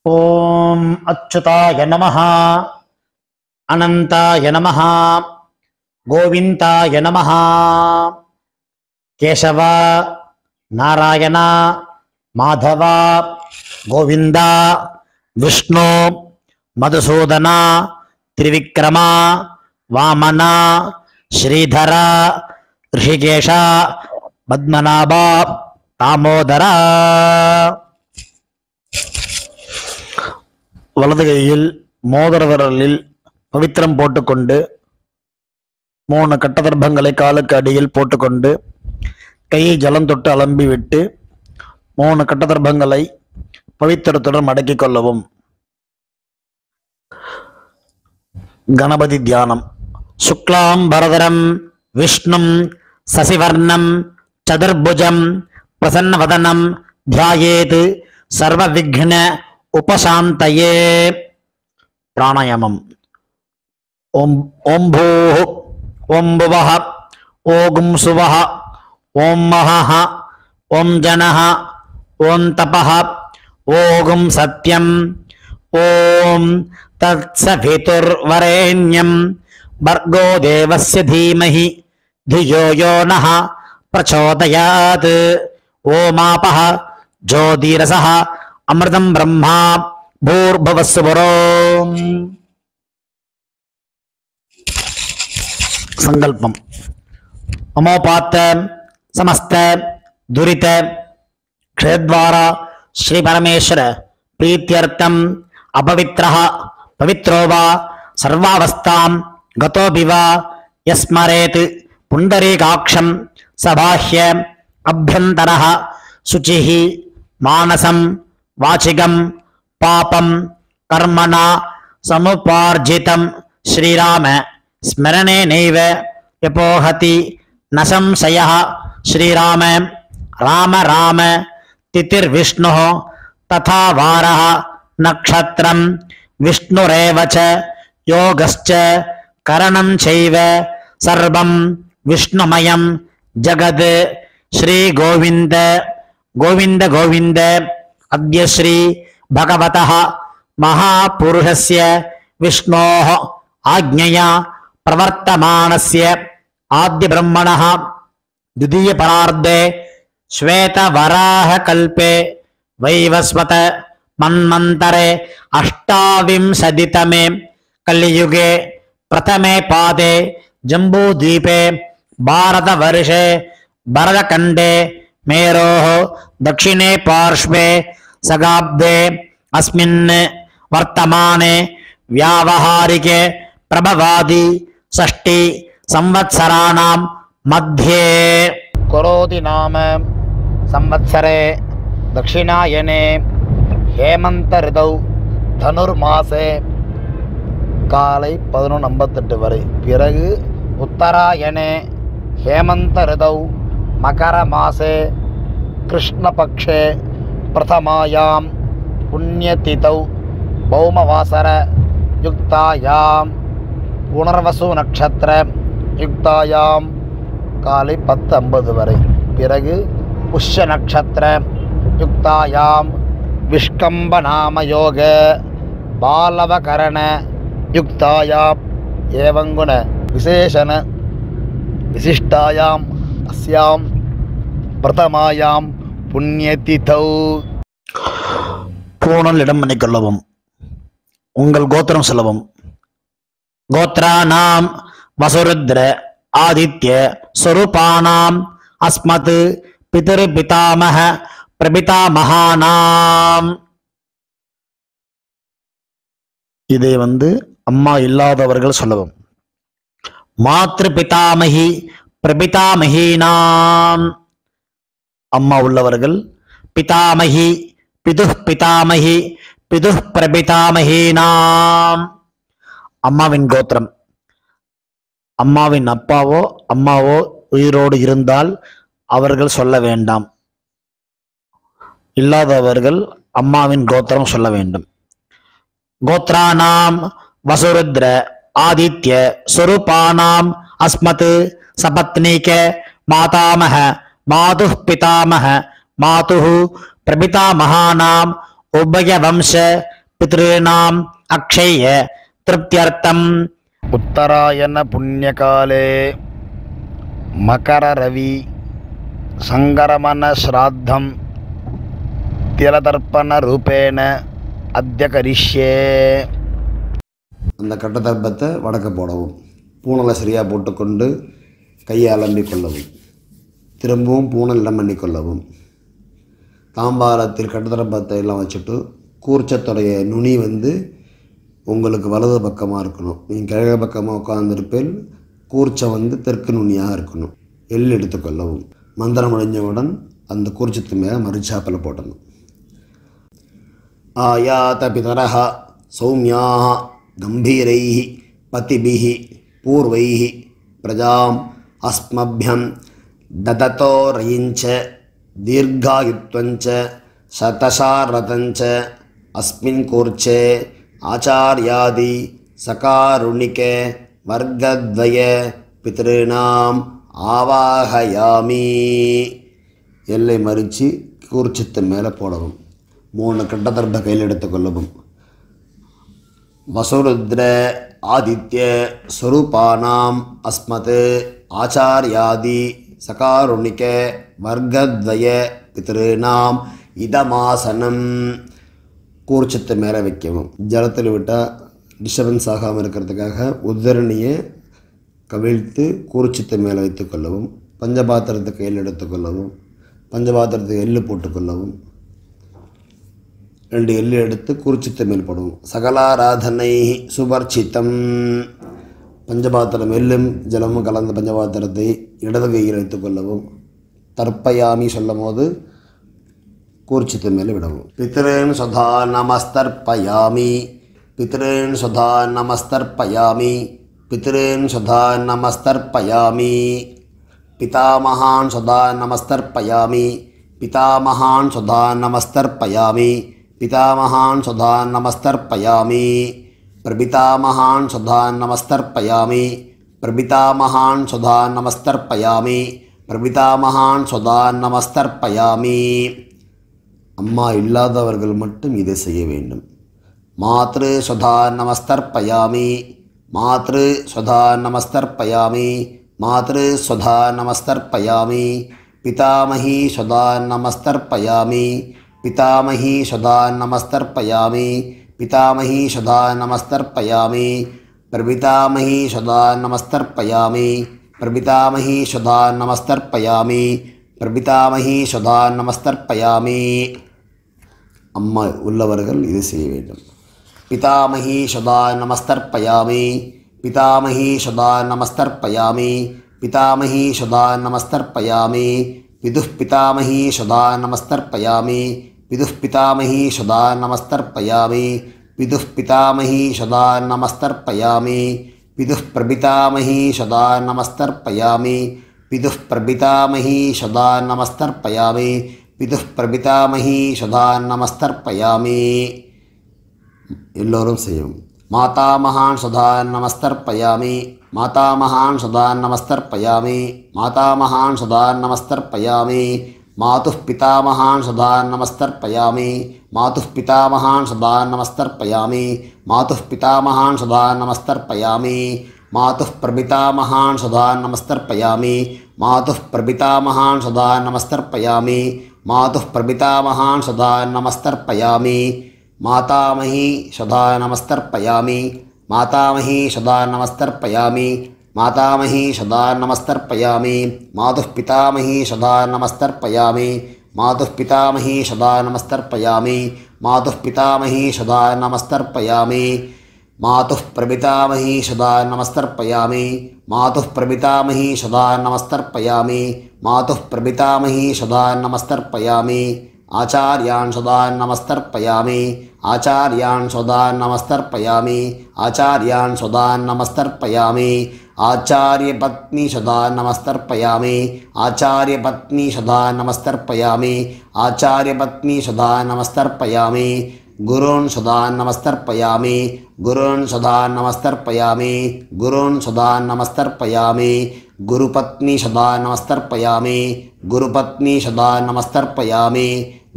ஓம் அச்சுதாய நமஹ, அனந்தாய நமஹ, கோவிந்தாய நமஹ. கேசவ, நாராயண, மாதவ, கோவிந்தா, விஷ்ணு, மதுசூதன, திரிவிக்ரம, வாமன, ஸ்ரீதர, ரிஷிகேஷ, பத்மநாப, தாமோதர. வலது கையில் மோதிர விரலில் பவித்திரம் போட்டுக்கொண்டு 3 கட்டதர்பங்களை காலுக்கு அடியில் போட்டுக்கொண்டு கையை ஜலம் தொட்டு அலம்பி விட்டு 3 கட்டதர்பங்களை பவித்திரத்துடன் மடக்கிக் கொள்ளவும். கணபதி தியானம். சுக்லாம் பரதரம் விஷ்ணும் சசிவர்ணம் சதுர்புஜம் பிரசன்னவதனம் தியாயேத் சர்வ விக்ன உபசாந்தயே. பிராணாயாமம். ஓம் பூஹ் ஓம் புவஹ ஓம் சுவஹ ஓம் மஹஹ ஓம் ஜனஹ ஓம் தபஹ ஓம் சத்யம் ஓம் தத்சவிதுர்வரேண்யம் பர்கோ தேவஸ்ய தீமஹி धियो यो नः प्रचोदयात्. ओमापः ज्योतिरसः अमृतं ब्रह्मा भूर्भुवस्सुवरोम्. संकल्पम. अमोपात समस्त दुरित क्षेत्रद्वारा श्री परमेश्वर प्रीत्यर्थम अपवित्रः पवित्रो वा सर्वावस्थां गतोऽपि वा यस्मरेत् पुंडरीकाक्षं सबाह्य अभ्यन्तरः शुचिः मानसं वाचिकं पापं कर्मणा समुपार्जितं श्रीराम स्मरणेनैव यपोहति न संशयः. श्रीराम राम राम तिथिर्विष्णुः तथा वारः नक्षत्रं विष्णुरेव च योगश्च करणं चैव सर्वं विष्णुमयं जगत्. श्री गोविंद गोविंद गोविंद. अद्य श्री भगवतः महापुरुषस्य विष्णोः आज्ञया प्रवर्तमानस्य आद्य ब्रह्मणः द्वितीय परार्धे श्वेतवराहकल्पे वैवस्वत मन्वन्तरे अष्टाविंशतितमे कलियुगे प्रथमे पादे जम्बूद्वीपे भारतवर्षे भरतखण्डे मेरोः दक्षिणे पार्श्वे सगाब्दे अस्मिन् वर्तमाने व्यावहारिके प्रभवादि षष्टि संवत्सराणां मध्ये करोति नाम संवत्सरे दक्षिणायने हेमंत ऋतौ धनुर्मासे காலை 11:58 வரை. பிறகு உத்தராயணே ஹேமந்த ரிதௌ மகர மாசே கிருஷ்ணபக்ஷே பிரதமாயாம் புண்ணியதிதௌ பௌமவாசர யுக்தாயாம் புனர்வசு நட்சத்திர யுக்தாயாம் காலை 10:50 வரை. பிறகு புஷ்ய நட்சத்திர யுக்தாயாம் விஷ்கம்ப நாம யோக பாலவகரண युक्तायाम एवं गुण विशेषण विशिष्टायाम अस्याम प्रथमायाम पुण्यतिथौ. பூணல் இடம் பண்ணிக்கொள்ளவும். உங்கள் கோத்திரம் சொல்லவும். கோத்ரானாம் வசுருத்ர ஆதித்ய ஸ்வரூபானாம் அஸ்மத் பிதர் பிதாமஹ பிரபிதாமஹானாம். இதை அம்மா இல்லாதவர்கள் சொல்லவும். மாத்ரு பிதாமகி பிரபிதாமகீனாம். அம்மா உள்ளவர்கள் பிதாமகி பிதுஹ் பிதாமகி பிதுஹ் பிரபிதாமகீனாம். அம்மாவின் கோத்திரம். அம்மாவின் அப்பாவோ அம்மாவோ உயிரோடு இருந்தால் அவர்கள் சொல்ல வேண்டாம். இல்லாதவர்கள் அம்மாவின் கோத்திரம் சொல்ல வேண்டும். கோத்ரானாம் வசுருத்ர ஆதித்ய ஸ்வரூபானாம் அஸ்மத் சபத்னீக மாதாமஹ மாதுஹ் பிதாமஹ மாதுஹு பிரபிதாமஹானாம் उभयवंश पितॄणाम् अक्षय्य तृप्त्यर्थम् उत्तरायण पुण्यकाले मकररवि संगरमण श्राद्धं तिलतर्पण रूपेण अद्य करिष्ये. அந்த கட்டதர்ப்பத்தை வடக்க போடவும், பூனலை சரியாக போட்டுக்கொண்டு கையை அலம்பிக் கொள்ளவும், திரும்பவும் பூனல் இடம் பண்ணி கொள்ளவும். தாம்பாரத்தில் கட்டதர்ப்பத்தை எல்லாம் வச்சுட்டு கூர்ச்சத்துடைய நுனி உங்களுக்கு வலது பக்கமாக இருக்கணும். நீங்கள் கிழக்கு பக்கமாக உட்கார்ந்துருப்பேன். கூர்ச்சம் தெற்கு நுனியாக இருக்கணும். எள் எடுத்துக்கொள்ளவும். மந்திரம் அடைஞ்சவுடன் அந்த கூர்ச்சத்து மேலே மறுச்சாப்பில் போட்டணும். ஆயாத பிதரஹ சௌமியாக கம்பீரைः பதிபிः பூர்வைः பிரஜாம் அஸ்மப்யம் தததோ ரயிஞ்ச தீர்காயுத்வஞ்ச சதசாரதஞ்ச அஸ்மின் கூர்ச்சே ஆச்சார்யாதி சகாருணிகே வர்க்கத்வய பித்ருணாம் ஆவாஹயாமி. எல்லை மறித்து கூர்ச்சத்து மேலே போடவும். 3 கட்டதர்ப்ப கையில் எடுத்துக்கொள்ளவும். வசுருத்ர ஆதித்ய ஸ்வரூபானாம் அஸ்மத் ஆச்சார்யாதி சகாருணிக வர்க்கத்வய பித்ருணாம் இதமாசனம். கூர்ச்சத்தை மேலே வைக்கவும். ஜலத்தில் விட்டால் டிஸ்டர்பன்ஸ் ஆகாமல் இருக்கிறதுக்காக உத்தரணியை கவிழ்த்து கூர்ச்சத்தை மேலே வைத்துக்கொள்ளவும். பஞ்சபாத்திரத்தை கையில் எடுத்துக்கொள்ளவும். பஞ்சபாத்திரத்தை எள்ளு போட்டுக்கொள்ளவும். 2 எள்ளு எடுத்து கூர்ச்சத்தை மேல் போடவும். சகலாராதனை சுபர்ச்சித்தம். பஞ்சபாத்திரம் எள்ளும் ஜலமும் கலந்த பஞ்சபாத்திரத்தை இடது கையில் வைத்துக்கொள்ளவும். தர்ப்பயாமி சொல்லும் போது கூர்ச்சத்தை மேலே விடவும். பித்ருன் சுதா நமஸ்தர்ப்பயாமி. பித்ருன் சுதா நமஸ்தர்ப்பயாமி. பித்ருன் சுதா நமஸ்தர்ப்பயாமி. பிதாமகான் சுதா நமஸ்தர்ப்பயாமி. பிதாமகான் சுதா நமஸ்தர்ப்பயாமி. பிதாமகான் சுதா நமஸ்தர்ப்பயாமி. பிரபிதாமகான் சுதா நமஸ்தர்ப்பயாமி. பிரபிதாமகான் சுதா நமஸ்தர்ப்பயாமி. பிரபிதாமகான் சுதா நமஸ்தர்ப்பயாமி. அம்மா இல்லாதவர்கள் மட்டும் இதை செய்ய வேண்டும். மாத்ரு சுதா நமஸ்தர்ப்பயாமி. மாத்ரு சுதா நமஸ்தர்ப்பயாமி. மாத்ரு சுதா நமஸ்தர்ப்பயாமி. பிதாமகி சுதா நமஸ்தர்ப்பயாமி. பிதாமகி சுதா நமஸ்தர்ப்பயாமி. பிதாமகி சுதா நமஸ்தர்ப்பயாமி. பிரபிதாமகி சுதா நமஸ்தர்ப்பயாமி. பிரபிதாமகி சுதா நமஸ்தர்ப்பயாமி. பிரபிதாமகி சுதா நமஸ்தர்ப்பயாமி. அம்மா உள்ளவர்கள் இது செய்ய வேண்டும். பிதாமகி சுதா நமஸ்தர்ப்பயாமி. பிதாமகி சுதா நமஸ்தர்ப்பயாமி. பிதாமகி சுதா நமஸ்தர்ப்பயாமி. பிதுः பிதாமகி சுதா நமஸ்தர்ப்பயாமி. பிதுः பிதாமகி சுதா நமஸ்தர்ப்பயாமி. பிதுः பிதாமகி சுதா நமஸ்தர்ப்பயாமி. பிதுः பிரபிதாமகி சுதா நமஸ்தர்ப்பயாமி. பிதுः பிரபிதாமகி சுதா நமஸ்தர்ப்பயாமி. பிதுः பிரபிதாமகி சுதா நமஸ்தர்ப்பயாமி. எல்லோரும் செய்யும். மாதாமகான் சுதா நமஸ்தர்ப்பயாமி. மாதாமகான் சுதா நமஸ்தர்ப்பயாமி. மாதாமகான் சுதா நமஸ்தர்ப்பயாமி. மாதுः பிதாமகான் சுதா நமஸ்தர்ப்பயாமி. மாதுः பிதாமகான் சுதா நமஸ்தர்ப்பயாமி. மாதுः பிதாமகான் சுதா நமஸ்தர்ப்பயாமி. மாதுः பிரபிதாமகான் சுதா நமஸ்தர்ப்பயாமி. மாதுः பிரபிதாமகான் சுதா நமஸ்தர்ப்பயாமி. மாதுः பிரபிதாமகான் சுதா நமஸ்தர்ப்பயாமி. மாதாமகி சுதா நமஸ்தர்ப்பயாமி. மாதாமகி சுதா நமஸ்தர்ப்பயாமி. மாதாமகி சுதா நமஸ்தர்ப்பயாமி. மாதுः பிதாமகி சுதா நமஸ்தர்ப்பயாமி. மாதுः பிதாமகி சுதா நமஸ்தர்ப்பயாமி. மாதுः பிதாமகி சுதா நமஸ்தர்ப்பயாமி. மாதுः பிரபிதாமகி சுதா நமஸ்தர்ப்பயாமி. மாதுः பிரபிதாமகி சுதா நமஸ்தர்ப்பயாமி. மாதுः பிரபிதாமகி சுதா நமஸ்தர்ப்பயாமி. ஆச்சார்யான் சுதா நமஸ்தர்ப்பயாமி. ஆச்சார்யான் சுதா நமஸ்தர்ப்பயாமி. ஆச்சார்யான் சுதா நமஸ்தர்ப்பயாமி. ஆச்சாரிய பத்னி சுதா நமஸ்தர்ப்பயாமி. ஆச்சாரிய பத்னி சுதா நமஸ்தர்ப்பயாமி. ஆச்சாரிய பத்னி சுதா நமஸ்தர்ப்பயாமி. குருன் சுதா நமஸ்தர்ப்பயாமி. குருன் சுதா நமஸ்தர்ப்பயாமி. குருன் சுதா நமஸ்தர்ப்பயாமி. குருபத்னி சுதா நமஸ்தர்ப்பயாமி. குருபத்னி சுதா நமஸ்தர்ப்பயாமி.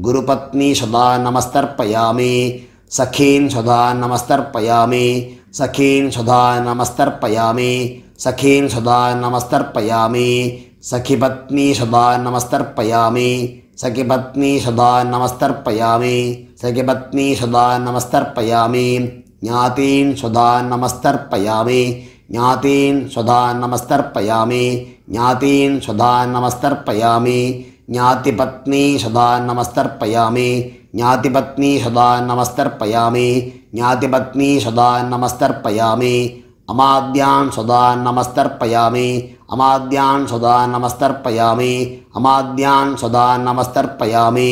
गुरुपत्नी सदा नमस्तर्पयामि सखीन् सदा नमस्तर्पयामि सखीन् सदा नमस्तर्पयामि सखीन् सदा नमस्तर्पयामि सखीपत्नी सदा नमस्तर्पयामि सखीपत्नी सदा नमस्तर्पयामि सखीपत्नी सदा नमस्तर्पयामि ज्ञातीन् सदा नमस्तर्पयामि ज्ञातीन् सदा नमस्तर्पयामि ज्ञातीन् सदा नमस्तर्पयामि ज्ञातिपत्नी सदा नमस्तर्पयामि ज्ञातिपत्नी सदा नमस्तर्पयामि ज्ञातिपत्नी सदा नमस्तर्पयामि अमाद्यान् सदा नमस्तर्पयामि अमाद्यान् सदा नमस्तर्पयामि अमाद्यान् सदा नमस्तर्पयामि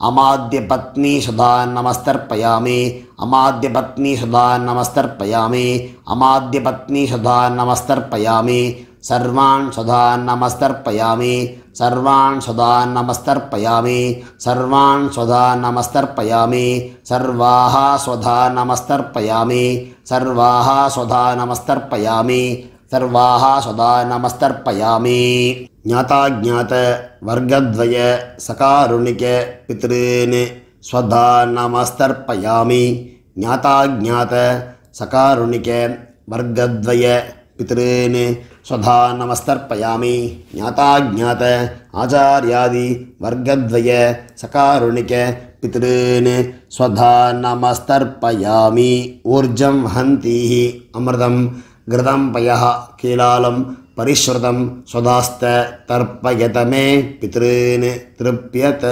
अमाद्यपत्नी सदा नमस्तर्पयामि अमाद्यपत्नी सदा नमस्तर्पयामि अमाद्यपत्नी सदा नमस्तर्पयामि सर्वान् सदा नमस्तर्पयामि सर्वान् सदा नमस्तर्पयामि सर्वान् सदा नमस्तर्पयामि सर्वाः स्वधा नमस्तर्पयामि सर्वाः स्वधा नमस्तर्पयामि सर्वाः सदा नमस्तर्पयामि ज्ञाताज्ञात वर्गद्वय सकारुणिक पितॄन् स्वधा नमस्तर्पयामि ज्ञाताज्ञात सकारुणिक वर्गद्वय पितॄन् स्वधा नमस्तर्पयामि ज्ञाताज्ञात आचार्यादि वर्गद्वय सकारुणिक पितॄन् स्वधा नमस्तर्पयामि ऊर्जं वहन्तीः अमृतं घृतं पयः कीलालं परिश्रुतं स्वदास्त तर्पयत मे पितॄन् तृप्यत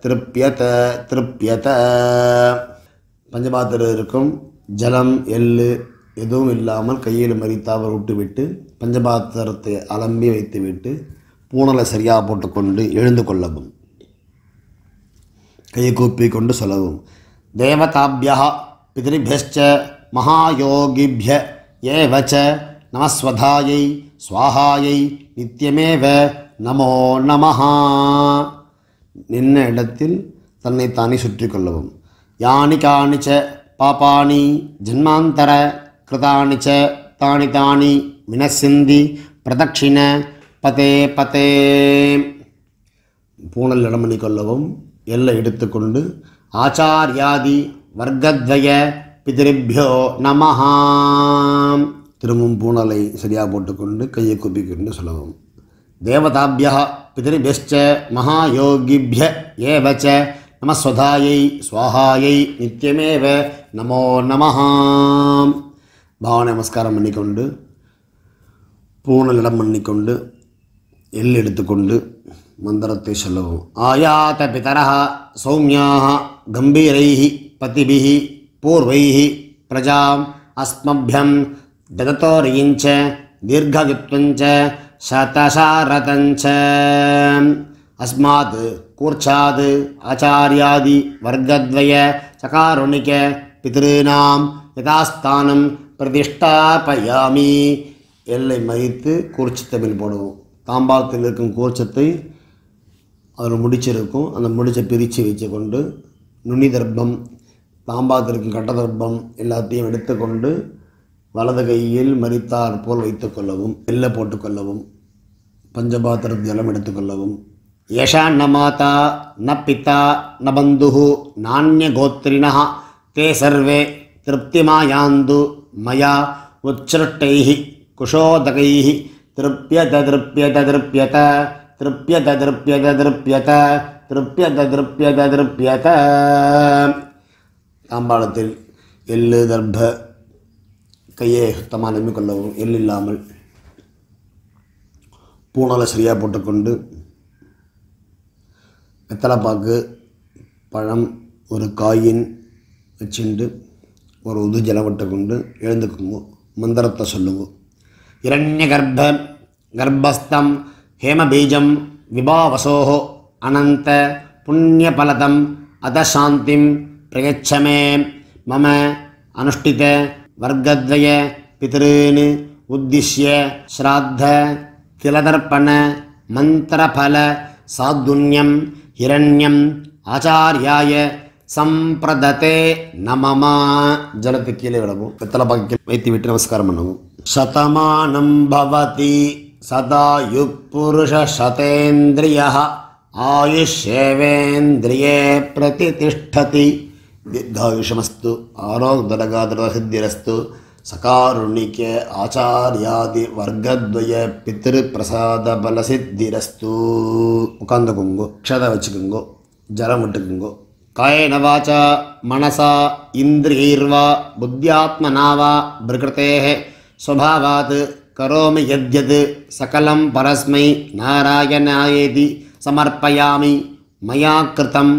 तृप्यत तृप्यत பஞ்சபாத்திரம் ஜலம் எள்ளு எதுவும் இல்லாமல் கையில் மறித்தாமல் விட்டுவிட்டு பஞ்சபாத்திரத்தை அலம்பி வைத்துவிட்டு பூணலை சரியாக போட்டுக்கொண்டு எழுந்து கொள்ளவும் கையை கூப்பி கொண்டு சொல்லவும் தேவதாபியா பிதரிபியश्च மகாயோகிபிய ஏவச்ச நமஸ்வதாயை ஸ்வாஹாயை நித்தியமேவ நமோ நமஹ நின்ன இடத்தில் தன்னைத்தானே சுற்றி கொள்ளவும் யானி காணிச்ச பாபானி ஜன்மாந்தர கிருதானி ச தானி தானி வினசிந்தி பிரதட்சிண பதே பதே பூணல் இடம் பண்ணிக்கொள்ளவும் எல்லை எடுத்துக்கொண்டு ஆச்சாரியாதி வர்க்கத்வய பிதிரிபியோ நமஹா திரும்பவும் பூணலை சரியாக போட்டுக்கொண்டு கையை கூப்பிக்கொண்டு சொல்லவும் தேவதாபியா பிதிரிபியश्च மகாயோகிபிய ஏவச்ச நமஸ்வதாயை ஸ்வாஹாயை நித்தியமேவ நமோ நமஹ பாவ நமஸ்காரம் பண்ணிக்கொண்டு பூணல் இடம் பண்ணிக்கொண்டு எல் எடுத்துக்கொண்டு மந்திரத்தை சொல்லவும் ஆயாத பிதரஹ சௌமியாக கம்பீரைஹி பதிபிஹி பூர்வைஹி பிரஜாம் அஸ்மப்யம் தததோரியிஞ்ச தீர்घवित्वञ्च शतशारतञ्च अस्मात् कूर्चाद् आचार्यादि वर्गद्वय चकारुणिक पितॄणां यथास्थानं प्रतिष्ठापयामि எல்லை மறித்து கூர்ச்சத்தை மேல் போடுவோம் தாம்பாளத்தில் இருக்கும் கூர்ச்சத்தை அதில் முடிச்சிருக்கும் அந்த முடிச்சை பிரித்து வச்சு கொண்டு நுனி தர்ப்பம் தாம்பாளத்தில் இருக்கும் கட்ட தர்ப்பம் எல்லாத்தையும் எடுத்துக்கொண்டு வலது கையில் மறித்தார் போல் வைத்துக்கொள்ளவும் எல்லை போட்டுக்கொள்ளவும் பஞ்சபாத்திர ஜலம் எடுத்துக்கொள்ளவும் யஷா ந மாதா ந பிதா ந பந்துஹு நானிய கோத்ரிணः தே சர்வே திருப்திமாயாந்து மயா உச்ச்ருட்டைஹி குஷோதகைः திருப்யத திருப்யத திருப்யத திருப்யத திருப்யத திருப்யத திருப்யத திருப்யத திருப்யத தாம்பாளத்தில் எள்ளு தர்ப்ப கையை சுத்தமாக நம்பிக்கொள்ளவும் எள் இல்லாமல் பூணலை சரியாக போட்டுக்கொண்டு வெத்தலைப்பாக்கு பழம் ஒரு காயின் வச்சுண்டு ஒரு உது ஜலம் விட்டு கொண்டு எழுந்துக்குங்க மந்திரத்தை சொல்லுவோம் இரண்ய கர்ப்பஸ்தம் ஹேமபீஜம் விபாவசோஹோ அனந்த புண்ணியபலதம் அதசாந்திம் பிரயச்சமே மம அனுஷ்டித வர்க்கத்வய பிதॄன் உத்திஷ்ய ஸ்ராத்த திலதர்ப்பண மந்திரபல சாதுன்யம் ஹிரண்யம் ஆச்சாரியாய சம்பிரததே நமமா ஜலத்து கீழே விடவும் வெத்தலை பாக்கி வைத்து விட்டு நமஸ்காரம் பண்ணுவோம் சதமானம் பவதி சதாயுக் புருஷ சதேந்திரிய ஆயுஷேவேந்திரியே பிரதிதிஷ்டதி தீர்காயுஷமஸ்து ஆரோக்தரகாதிரசித்திரஸ்து சகாருணிக்க ஆச்சாரியாதி வர்க்கத்வய பித்ரு பிரசாத பலசித்திரஸ்து. உட்காந்துக்குங்கோ, க்ஷதை வச்சுக்குங்கோ, ஜலம் விட்டுக்குங்கோ. காயேன வாசா மனசா இந்திரியைர்வா புத்தியாத்மனாவா பிரகிருதேஹ ஸ்வபாவாத் கரோமி யத்யத் சகலம் பரஸ்மை நாராயணாயேதி சமர்ப்பயாமி. மயா கிருதம்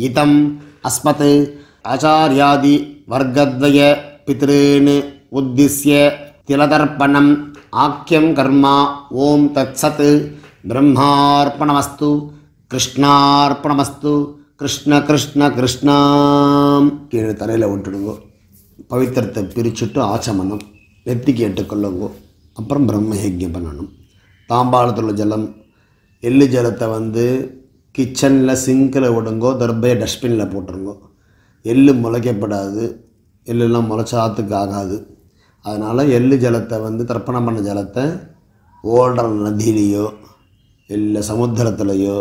இதம் அஸ்மத் ஆச்சார்யாதி வர்க்கத்வய பித்ருன் உத்திஸ்ய திலதர்ப்பணம் ஆக்கியம் கர்மா. ஓம் தத்சத். பிரம்மார்ப்பணமஸ்து. கிருஷ்ணார்ப்பணமஸ்து. கிருஷ்ண கிருஷ்ண கிருஷ்ணா. கீழே தரையில் விட்டுடுங்கோ. பவித்திரத்தை பிரிச்சுட்டு ஆச்சமனம் நெத்திக்கு எட்டுக்கொள்ளுங்கோ. அப்புறம் பிரம்ம யஜ்யம் பண்ணணும். தாம்பாளத்தில் உள்ள ஜலம், எள்ளு ஜலத்தை வந்து கிச்சனில் சிங்கில் விடுங்கோ, தர்பையை டஸ்ட்பினில் போட்டுருங்கோ. எள்ளு முளைக்கப்படாது, எள்ளுலாம் முளைச்சாத்துக்கு ஆகாது. அதனால் எள்ளு ஜலத்தை வந்து தர்ப்பணம் பண்ண ஜலத்தை ஓடுற நதியிலையோ இல்லை சமுத்திரத்துலையோ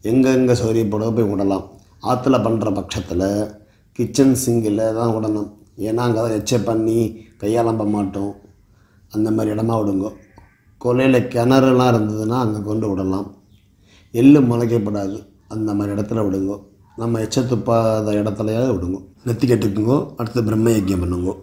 எங்கெங்கே சௌரியப்படோ போய் விடலாம். ஆற்றுல பண்ணுற பட்சத்தில் கிச்சன் சிங்கில் தான் விடணும். ஏன்னா அங்கே தான் எச்சை பண்ணி கையாளம்ப மாட்டோம். அந்த மாதிரி இடமா விடுங்கோ. கொலையில் கிணறுலாம் இருந்ததுன்னா அங்கே கொண்டு விடலாம். எள்ளு முளைக்கப்படாது, அந்த மாதிரி இடத்துல விடுங்கோ. நம்ம எச்ச துப்பாத இடத்துலையாவது விடுங்கோ. நெத்தி கட்டுக்குங்கோ. அடுத்து பிரம்ம யஜ்யம் பண்ணுங்கோ.